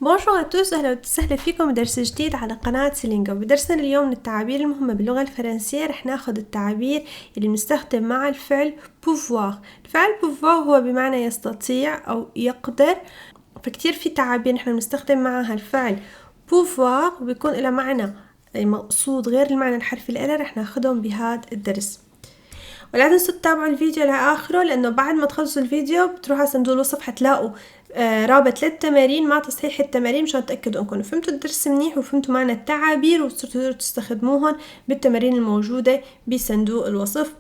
بونجور اتوس، اهلا وسهلا فيكم بدرس جديد على قناة سيلينجو. بدرسنا اليوم من التعابير المهمة باللغة الفرنسية رح ناخد التعبير اللي بنستخدم مع الفعل pouvoir. الفعل pouvoir هو بمعنى يستطيع او يقدر، فكتير في تعابير نحن بنستخدم معها الفعل pouvoir وبيكون إلى معنى مقصود غير المعنى الحرفي لإله. رح ناخدهم بهذا الدرس، ولا تنسوا تتابعوا الفيديو لآخره، لأنه بعد ما تخلصوا الفيديو بتروحوا على صندوق الوصف حتلاقوا رابط للتمارين مع تصحيح التمارين مشان تأكدوا أنكم فهمتوا الدرس منيح وفهمتوا معنى التعابير وتقدروا تستخدموهن بالتمارين الموجودة بصندوق الوصف،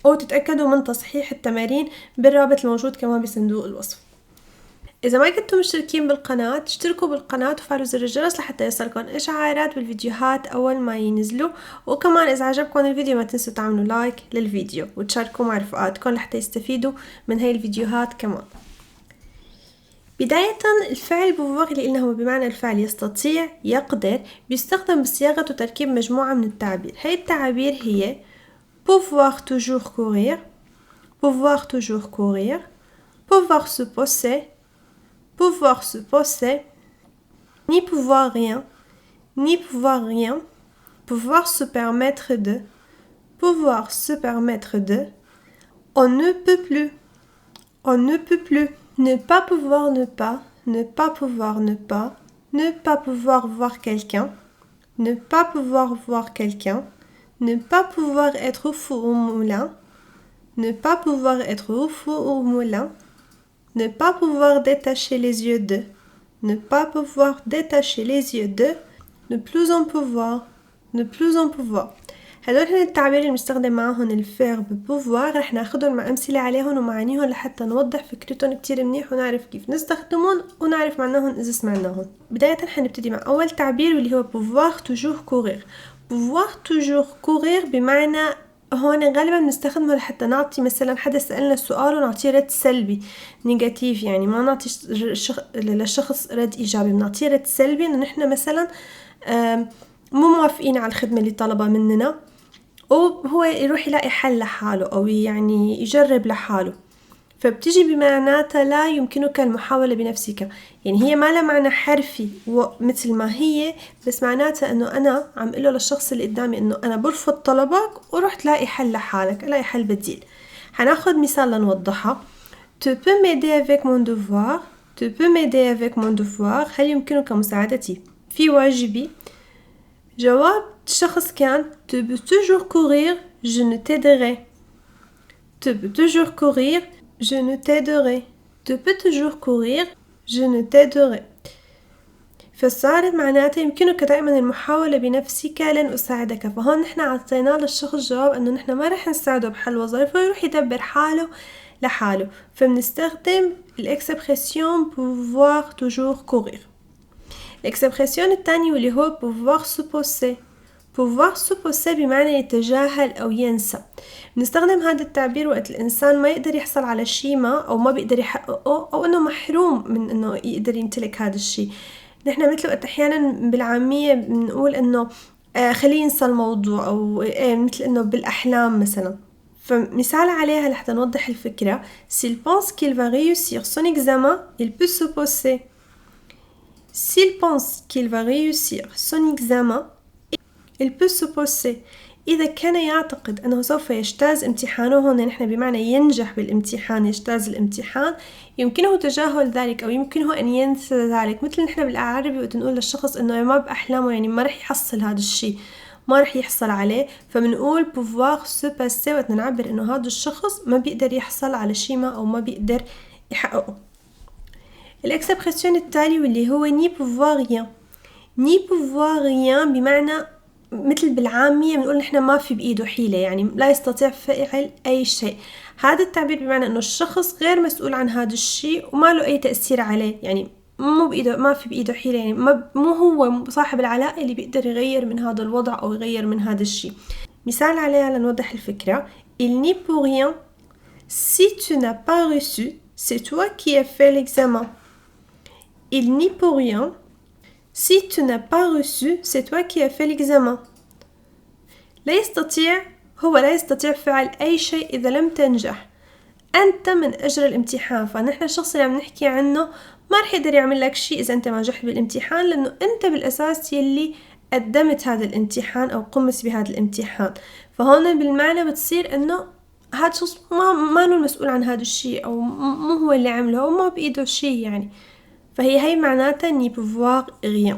أو تتأكدوا من تصحيح التمارين بالرابط الموجود كمان بصندوق الوصف. إذا ما كنتم مشتركين بالقناة اشتركوا بالقناة وفعلوا زر الجرس لحتى يصلكم إشعارات بالفيديوهات أول ما ينزلوا. وكمان إذا عجبكم الفيديو ما تنسوا تعملوا لايك للفيديو وتشاركوا مع رفقاتكم لحتى يستفيدوا من هاي الفيديوهات كمان. بداية الفعل pouvoir اللي قلنا هو بمعنى الفعل يستطيع يقدر، بيستخدم بصياغة وتركيب مجموعة من التعابير. هاي التعابير هي pouvoir toujours courir, pouvoir toujours courir, pouvoir se poser, pouvoir se poser, ni pouvoir rien, ni pouvoir rien, pouvoir se permettre de, pouvoir se permettre de, on ne peut plus, on ne peut plus, ne pas pouvoir ne pas, ne pas pouvoir ne pas, ne pas pouvoir voir quelqu'un, ne pas pouvoir voir quelqu'un, ne pas pouvoir être au four au moulin, ne pas pouvoir être au four au moulin, ne pas pouvoir détacher les yeux de, ne pas pouvoir détacher les yeux de, ne plus en pouvoir, ne plus en pouvoir. هدول هن التعبير اللي بنستخدم معهم الفيرب pouvoir. رح ناخدهم مع أمثلة عليهم ومعانيهم لحتى نوضح فكرتهم كتير منيح ونعرف كيف نستخدمهم ونعرف معناهم إذا سمعناهم. بداية حنبتدي مع أول تعبير واللي هو pouvoir toujours courir. pouvoir toujours courir بمعنى هون غالبا بنستخدمه لحتى نعطي مثلا حدا سألنا سؤال ونعطيه رد سلبي نيجاتيف، يعني ما نعطي للشخص رد إيجابي، بنعطيه رد سلبي إنه نحن مثلا مو موافقين على الخدمة اللي طلبها مننا وهو يروح يلاقي حل لحاله أو يعني يجرب لحاله، فبتجي بمعناتها لا يمكنك المحاولة بنفسك. يعني هي ما لها معنى حرفي مثل ما هي، بس معناتها انه انا عم قله للشخص اللي قدامي انه انا برفض طلبك وروح تلاقي حل لحالك، لاقي حل بديل. حناخد مثال لنوضحها. Tu peux m'aider avec mon devoir, tu peux m'aider avec mon devoir. هل يمكنك مساعدتي في واجبي؟ جواب الشخص كان tu peux toujours courir, je ne t'aiderai. Tu peux toujours courir, je ne t'aiderai. Tu peux toujours courir, je ne t'aiderai. فصارت معناتها يمكنك دائما المحاولة بنفسك لن أساعدك. فهون نحن عطينا للشخص جواب أنه نحن ما رح نساعده بحل وظيفة ويروح يدبر حاله لحاله، فبنستخدم الإكسبرسيون pouvoir toujours courir. الإكسبرسيون الثاني واللي هو pouvoir se poser. pouvoir se poser بمعنى يتجاهل أو ينسى. بنستخدم هذا التعبير وقت الإنسان ما يقدر يحصل على شيء ما أو ما بيقدر يحققه أو أنه محروم من أنه يقدر يمتلك هذا الشيء. نحن مثل وقت أحيانا بالعامية بنقول أنه خليه ينسى الموضوع أو مثل أنه بالأحلام مثلا. فمثال عليها لحتى نوضح الفكرة: s'il pense qu'il va réussir son examen, il peut se poser. S'il pense qu'il va réussir son examen, il peut se poser. إذا كان يعتقد أنه سوف يجتاز امتحانه، هنا نحن بمعنى ينجح بالامتحان، يجتاز الامتحان، يمكنه تجاهل ذلك أو يمكنه أن ينسى ذلك. مثل نحن بالعربي وقت نقول للشخص أنه ما بأحلامه، يعني ما رح يحصل هذا الشيء، ما رح يحصل عليه، فمنقول pouvoir se passer وقت نعبر أنه هذا الشخص ما بيقدر يحصل على شيء ما أو ما بيقدر يحققه. الإكسبرسيون التالي واللي هو ni pouvoir rien. ni pouvoir rien بمعنى مثل بالعامية بنقول نحن ما في بإيده حيلة، يعني لا يستطيع فعل أي شيء. هذا التعبير بمعنى أنه الشخص غير مسؤول عن هذا الشيء وما له أي تأثير عليه، يعني مو بإيده، ما في بإيده حيلة، يعني مو هو صاحب العلاقة اللي بيقدر يغير من هذا الوضع أو يغير من هذا الشيء. مثال عليها لنوضح الفكرة: il n'y peut rien. Si tu n'as pas reçu, c'est toi qui as fait l'examen. il n'y peut rien. Si tu n'as pas reçu, c'est toi qui as fait l'examen. لا يستطيع، هو لا يستطيع فعل أي شيء إذا لم تنجح. أنت من أجل الامتحان. فنحن الشخص اللي عم نحكي عنه ما رح يقدر يعمل لك شيء إذا أنت ما نجحت بالامتحان، لأنه أنت بالأساس يلي قدمت هذا الامتحان أو قمت بهذا الامتحان. فهون بالمعنى بتصير إنه هذا الشخص ما هو المسؤول عن هذا الشيء، أو مو هو اللي عمله، أو ما بإيده شيء يعني. فهي هي معناتها ني pouvoir rien.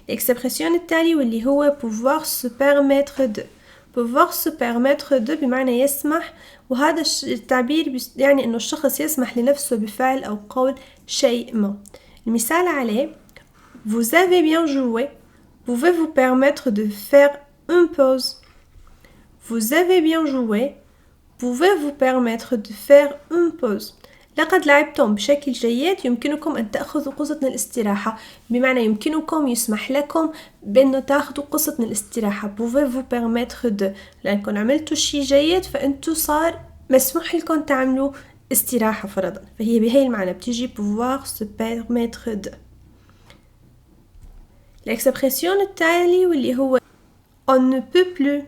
الإكسبرسيون التالي واللي هو pouvoir se permettre de. pouvoir se permettre de بمعنى يسمح، وهذا التعبير يعني إنه الشخص يسمح لنفسه بفعل أو قول شيء ما. المثال عليه: Vous avez bien joué. Pouvez-vous permettre de faire une pause? Vous avez bien joué. Pouvez-vous permettre de faire une pause? لقد لعبتم بشكل جيد، يمكنكم أن تأخذوا قسط من الاستراحة. بمعنى يمكنكم، يسمح لكم بأنه تأخذوا قسط من الاستراحة. Pouvez-vous permettre de، لأنكم عملتوا شيء جيد فأنتوا صار مسموح لكم تعملوا استراحة فرضا. فهي بهي المعنى بتيجي pouvoir se permettre de. الإكسبرسيون التالي واللي هو on ne peut plus.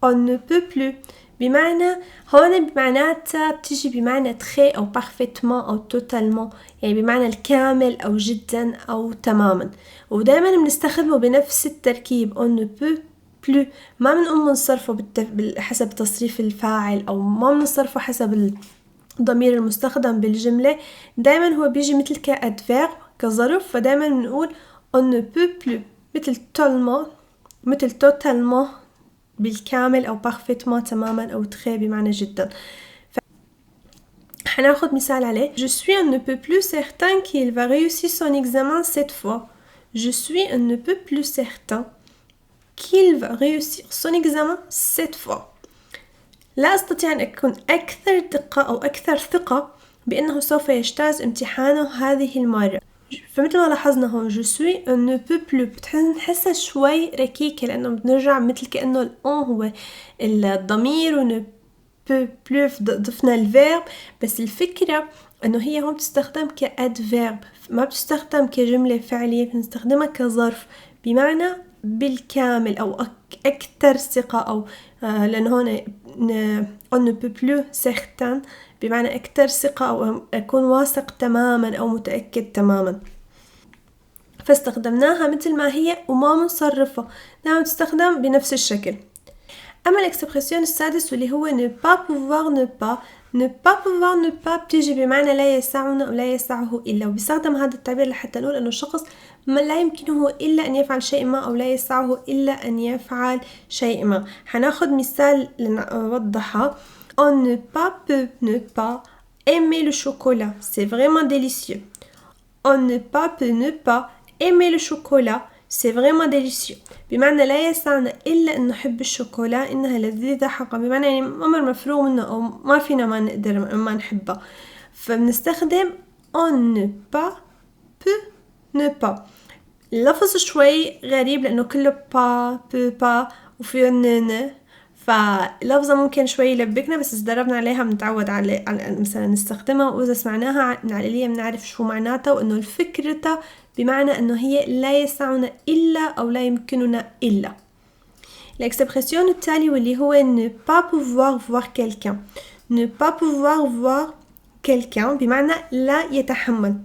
on ne peut plus بمعنى هون بمعناتها بتيجي بمعنى تخي أو parfaitement أو totalement، يعني بمعنى الكامل أو جدا أو تماما. ودائما بنستخدمه بنفس التركيب on ne peut plus. ما بنقوم نصرفه حسب تصريف الفاعل، أو ما بنصرفه حسب الضمير المستخدم بالجملة. دائما هو بيجي مثل كأدفيرب كظرف، فدائما بنقول on ne peut plus مثل tellement، مثل totalement بالكامل، أو parfaitement تماما، أو très بمعنى جدا. حناخد مثال عليه: Je suis un ne peut plus certain qu'il va réussir son examen cette fois. Je suis un ne peut plus certain qu'il va réussir son examen cette fois. لا أستطيع أن أكون أكثر دقة أو أكثر ثقة بأنه سوف يجتاز امتحانه هذه المرة. فمثل ما لاحظنا هون je suis un ne peut plus بتحسها شوي ركيكة، لأنه بنرجع مثل كأنه الأون هو الضمير و ne peut plus ضفنا الفيرب. بس الفكرة أنه هي هون بتستخدم كأدفيرب، ما بتستخدم كجملة فعلية، بنستخدمها كظرف بمعنى بالكامل أو أكثر ثقة، أو لأنه هون on ne peut plus certain بمعنى أكثر ثقة، أو أكون واثق تماما أو متأكد تماما. فاستخدمناها مثل ما هي وما منصرفها، دائما تستخدم بنفس الشكل. أما الإكسبرسيون السادس واللي هو ne pas pouvoir ne pas. ne pas pouvoir ne pas بتيجي بمعنى لا يسعنا أو لا يسعه إلا، وبيستخدم هذا التعبير لحتى نقول أنه الشخص ما لا يمكنه إلا أن يفعل شيء ما، أو لا يسعه إلا أن يفعل شيء ما. حناخد مثال لنوضحها: On ne peut ne pas aimer le chocolat, c'est vraiment délicieux. On ne peut ne pas aimer le chocolat, c'est vraiment délicieux. بمعنى لا يسعنا إلا أن نحب الشوكولا، إنها لذيذة حقا، بمعنى يعني أمر مفروغ منه، أو ما فينا ما نقدر ما نحبها. فبنستخدم on ne peut ne pas. اللفظ شوي غريب لأنه كله با با وفيه ن، فلفظة ممكن شوي يلبكنا، بس إذا دربنا عليها بنتعود على مثلا نستخدمها، وإذا سمعناها من العلية بنعرف شو معناتها، وإنه الفكرة بمعنى إنه هي لا يسعنا إلا أو لا يمكننا إلا. الإكسبرسيون التالي واللي هو ne pas pouvoir voir quelqu'un. ne pas pouvoir voir quelqu'un بمعنى لا يتحمل.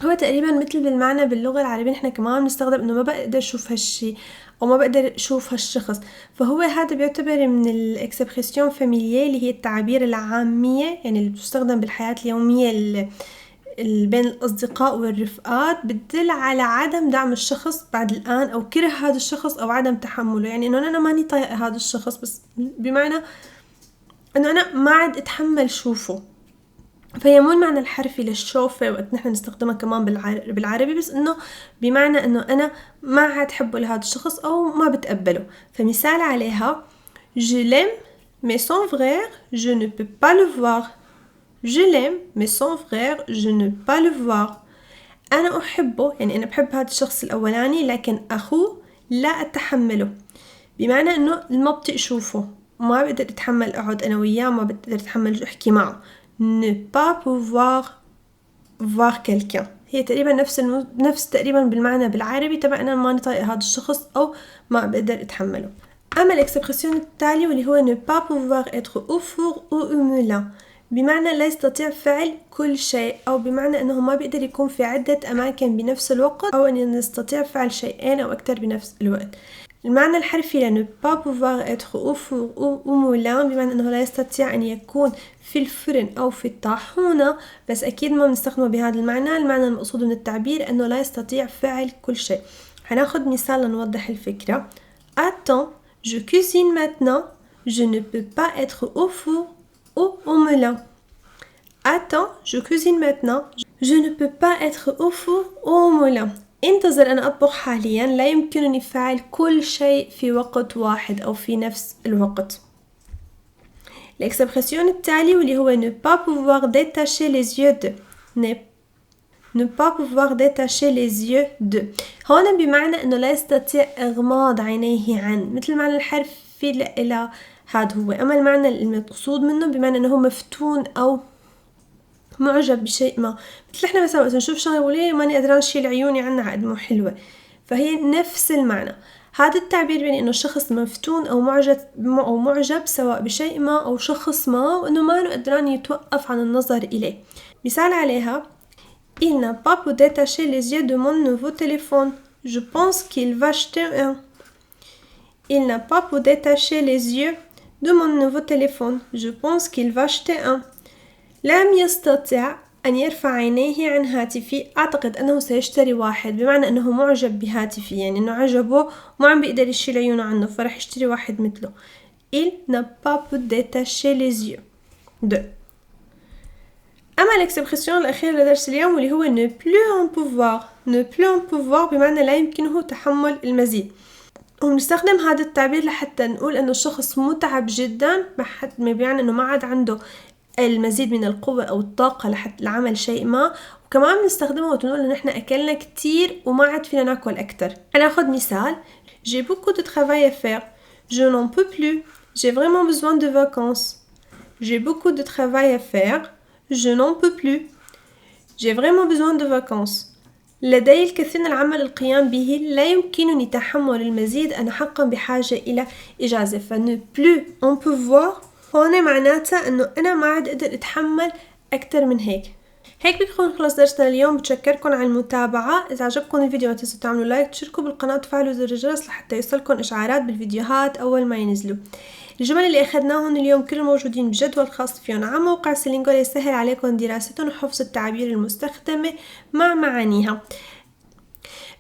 هو تقريبا مثل بالمعنى باللغة العربية نحن كمان بنستخدم إنه ما بقدر أشوف هالشي، أو ما بقدر أشوف هالشخص. فهو هذا بيعتبر من الإكسبرسيون فاميلييه اللي هي التعابير العامية، يعني اللي بتستخدم بالحياة اليومية بين الأصدقاء والرفقات، بتدل على عدم دعم الشخص بعد الآن، أو كره هذا الشخص، أو عدم تحمله. يعني إنه أنا ماني طايق هذا الشخص، بس بمعنى إنه أنا ما عاد أتحمل شوفه. فهي مو المعنى الحرفي للشوفة، وقت نحن نستخدمها كمان بالعربي، بس إنه بمعنى إنه أنا ما عاد حبه لهذا الشخص أو ما بتقبله. فمثال عليها: Je l'aime mais son frère je ne peux pas le voir. Je l'aime mais son frère je ne peux pas le voir. أنا أحبه، يعني أنا بحب هذا الشخص الأولاني، لكن أخوه لا أتحمله. بمعنى إنه ما بطيق أشوفه، ما بقدر أتحمل أقعد أنا وياه، ما بقدر أتحمل أحكي معه. ne pas pouvoir voir quelqu'un هي تقريبا نفس تقريبا بالمعنى بالعربي تبع أنا ما نطيق هذا الشخص أو ما بقدر أتحمله. أما الإكسبرسيون التالي واللي هو ne pas pouvoir être au four ou au moulin، بمعنى لا يستطيع فعل كل شيء، أو بمعنى أنه ما بيقدر يكون في عدة أماكن بنفس الوقت، أو أن يستطيع فعل شيئين أو أكثر بنفس الوقت. المعنى الحرفي ل ne pas pouvoir être au four ou au moulin بمعنى أنه لا يستطيع أن يكون في الفرن أو في الطاحونة، بس أكيد ما بنستخدمه بهذا المعنى. المعنى المقصود من التعبير أنه لا يستطيع فعل كل شيء. هناخد مثال لنوضح الفكرة. Attends, je cuisine maintenant, je ne peux pas être au four ou au moulin. Attends, je cuisine maintenant, je ne peux pas être au four ou au moulin. انتظر، أنا أطبخ حاليا، لا يمكنني فعل كل شيء في وقت واحد أو في نفس الوقت. الإكسبرسيون التالي واللي هو ne pas pouvoir détacher les yeux de، ne pas pouvoir détacher les yeux de، هون بمعنى أنه لا يستطيع إغماض عينيه عن، مثل المعنى الحرفي إلى هذا هو. أما المعنى المقصود منه بمعنى أنه مفتون أو معجب بشيء ما، مثل احنا مثلا وقت نشوف شغله وليه ماني قادران شيل عيوني عنها عقد مو حلوه، فهي نفس المعنى. هذا التعبير بين انه الشخص مفتون او معجب سواء بشيء ما او شخص ما، وانه ما قادران يتوقف عن النظر اليه. مثال عليها: Il n'a pas pu détacher les yeux de mon nouveau téléphone. Je pense qu'il va acheter un. Il n'a pas pu détacher les yeux de mon nouveau téléphone. Je pense qu'il va acheter un. لم يستطع أن يرفع عينيه عن هاتفي، أعتقد أنه سيشتري واحد، بمعنى أنه معجب بهاتفي، يعني أنه عجبه وما عم بيقدر يشيل عيونه عنه، فرح يشتري واحد مثله. Il n'a pas pu détacher les yeux de. أما الإكسبرسيون الأخيرة لدرس اليوم واللي هو ne plus en pouvoir. ne plus en pouvoir بمعنى لا يمكنه تحمل المزيد، ونستخدم هذا التعبير لحتى نقول أنه الشخص متعب جدا، ما بيعني أنه ما عاد عنده المزيد من القوة أو الطاقة لحتى لعمل شيء ما. وكمان بنستخدمه وتنقول إن إحنا أكلنا كتير وما عاد فينا ناكل أكتر. هناخد مثال: J'ai beaucoup de travail à faire. Je n'en peux plus. J'ai vraiment besoin de vacances. J'ai beaucoup de travail à faire. Je n'en peux plus. J'ai vraiment besoin de vacances. لدي الكثير من العمل القيام به، لا يمكنني تحمل المزيد، أنا حقا بحاجة إلى إجازة. فne plus on peut voir هون معناتها أنه أنا ما عاد أقدر أتحمل أكتر من هيك. هيك بيكون خلص درسنا اليوم. بتشكركم على المتابعة. إذا عجبكم الفيديو ما تنسوا تعملوا لايك، تشتركوا بالقناة وتفعلوا زر الجرس لحتى يوصلكم إشعارات بالفيديوهات أول ما ينزلوا. الجمل اللي أخذناهم اليوم كلهم موجودين بجدول خاص فيهم على موقع سلينجو يسهل عليكم دراستهم وحفظ التعابير المستخدمة مع معانيها.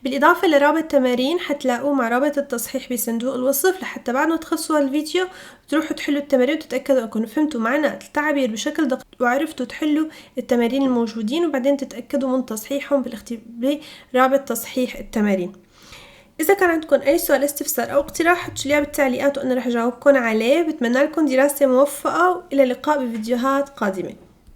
بالإضافة لرابط تمارين حتلاقوه مع رابط التصحيح بصندوق الوصف، لحتى بعد ما تخلصوا الفيديو تروحوا تحلوا التمارين وتتأكدوا أنكم فهمتوا معنى التعبير بشكل دقيق وعرفتوا تحلوا التمارين الموجودين، وبعدين تتأكدوا من تصحيحهم برابط تصحيح التمارين. إذا كان عندكم أي سؤال استفسار أو اقتراح حطوا لي بالتعليقات وأنا رح أجاوبكم عليه. بتمنى لكم دراسة موفقة وإلى اللقاء بفيديوهات قادمة.